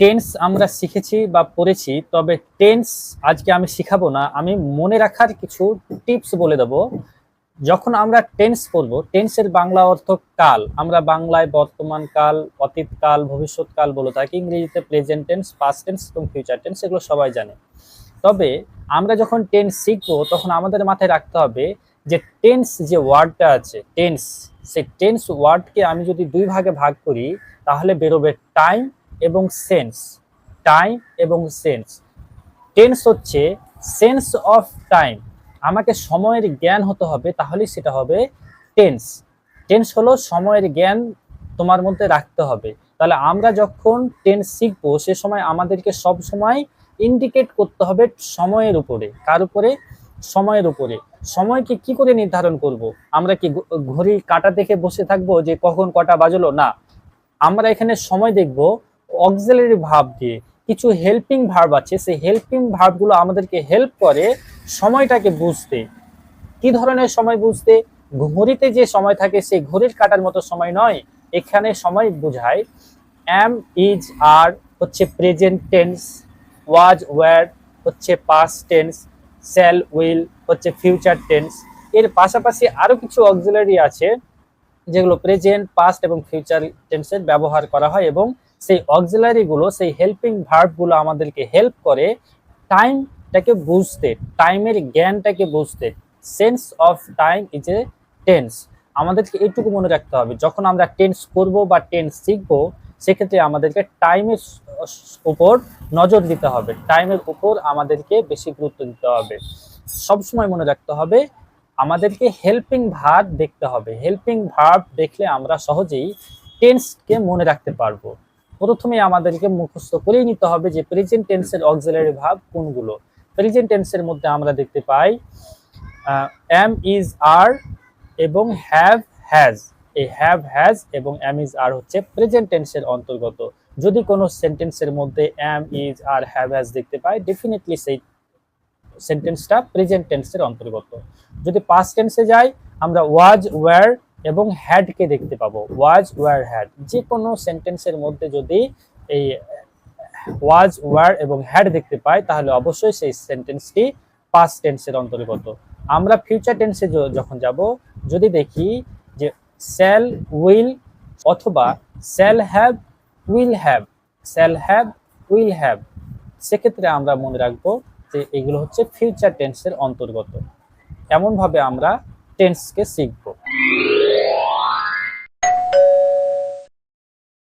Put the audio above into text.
Tense আমরা শিখেছি বা পড়েছি, তবে টেন্স আজকে আমি শিখাবো না, আমি মনে রাখার কিছু টিপস বলে দেব। যখন আমরা টেন্স পড়বো, টেন্সের বাংলা অর্থ কাল। আমরা বাংলায় বর্তমান কাল, অতীত কাল, ভবিষ্যৎ কাল বলে থাকি। ইংরেজিতে প্রেজেন্ট টেন্স, পাস্ট টেন্স এবং ফিউচার টেন্স, এগুলো সবাই জানে। তবে আমরা যখন টেন্স শিখবো তখন আমাদের মাথায় রাখতে হবে যে টেন্স যে ওয়ার্ডটা আছে, টেন্স, সেই টেন্স ওয়ার্ডকে আমি যদি দুই ভাগে ভাগ করি তাহলে বেরোবে টাইম এবং সেন্স। টাইম এবং সেন্স। টেন্স হচ্ছে সেন্স অফ টাইম। আমাকে সময়ের জ্ঞান হতে হবে, তাহলেই সেটা হবে টেন্স। টেন্স হলো সময়ের জ্ঞান তোমার মধ্যে রাখতে হবে। তাহলে আমরা যখন টেন্স শিখবো সে সময় আমাদেরকে সব সময় ইন্ডিকেট করতে হবে সময়ের উপরে। কার উপরে? সময়ের উপরে। সময়কে কি করে নির্ধারণ করব? আমরা কি ঘড়ি কাঁটা দেখে বসে থাকবো যে কখন কটা বাজলো? না, আমরা এখানে সময় দেখব অক্সিলারি ভার্ব দিয়ে। কিছু হেল্পিং ভার্ব আছে, সেই হেল্পিং ভার্বগুলো আমাদেরকে হেল্প করে সময়টাকে বুঝতে। কি ধরনের সময় বুঝতে? ঘড়িতে যে সময় থাকে সেই ঘড়ির কাঁটার মতো সময় নয়। এখানে সময় বোঝায় এম, ইজ, আর হচ্ছে প্রেজেন্ট টেন্স, ওয়াজ, ওয়্যার হচ্ছে পাস্ট টেন্স, শ্যাল, উইল হচ্ছে ফিউচার টেন্স। এর পাশাপাশি আরো কিছু অক্সিলারি আছে যেগুলো প্রেজেন্ট, পাস্ট এবং ফিউচার টেন্সের ব্যবহার করা হয়, এবং সেই অক্সিলারি গুলো, সেই হেল্পিং ভার্ব গুলো আমাদেরকে হেল্প করে টাইমটাকে বুঝতে, টাইমের জ্ঞানটাকে বুঝতে। Sense of time is a tense. আমাদেরকে এইটুকু মনে রাখতে হবে, যখন আমরা টেন্স করব বা টেন্স শিখবো সেক্ষেত্রে আমাদেরকে টাইমের উপর নজর দিতে হবে, টাইমের উপর আমাদেরকে বেশি গুরুত্ব দিতে হবে। সবসময় মনে রাখতে হবে আমাদেরকে হেল্পিং ভার্ব দেখতে হবে। হেল্পিং ভার্ব দেখলে আমরা সহজেই টেন্সকে মনে রাখতে পারবো। প্রথমে আমাদেরকে মুখস্থ করেই নিতে হবে যে প্রেজেন্ট টেন্সের অক্সিলারি ভার্ব কোনগুলো। প্রেজেন্ট টেন্সের মধ্যে আমরা দেখতে পাই এম, ইজ, আর এবং হ্যাভ, হ্যাজ। এই হ্যাভ, হ্যাজ এবং এম, ইজ, আর হচ্ছে প্রেজেন্ট টেন্সের অন্তর্গত। যদি কোনো সেন্টেন্সের মধ্যে am, is, are, have, has দেখতে পাই, ডেফিনেটলি সেই সেন্টেন্সটা প্রেজেন্ট টেন্সের অন্তর্গত। যদি পাস্ট টেন্সে যাই, আমরা ওয়াজ, ওয়্যার এবং হ্যাড কে দেখতে পাবো। ওয়াজ, ওয়্যার, হ্যাড। যে কোনো সেন্টেন্সের মধ্যে যদি এই ওয়াজ, ওয়্যার এবং হ্যাড দেখতে পাই তাহলে অবশ্যই সেই সেন্টেন্সটি পাস্ট টেন্সের অন্তর্গত। আমরা ফিউচার টেন্সে যখন যাব, যদি দেখি যে শ্যাল, উইল অথবা shall have, will have, shall have, will have, সেক্ষেত্রে আমরা মনে রাখবো যে এগুলো হচ্ছে ফিউচার টেন্সের অন্তর্গত। এমন ভাবে আমরা টেন্সকে শিখব।